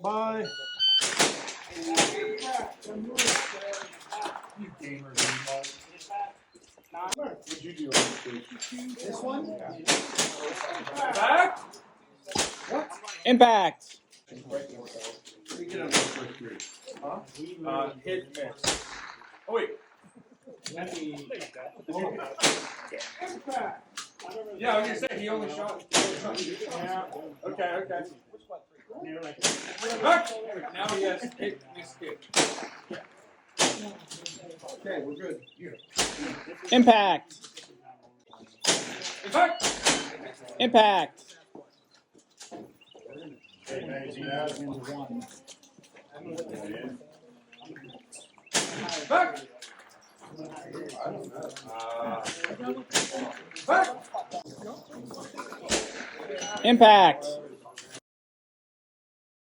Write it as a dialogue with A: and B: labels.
A: Bye. What'd you do? This one?
B: Back.
A: What?
C: Impact.
B: Huh? Hit miss. Oh wait. Yeah, I was gonna say he only shot. Yeah. Okay. Back. Now he has hit miss hit.
A: Okay, we're good.
C: Impact.
B: Impact.
C: Impact.
B: Back. Back.
C: Impact.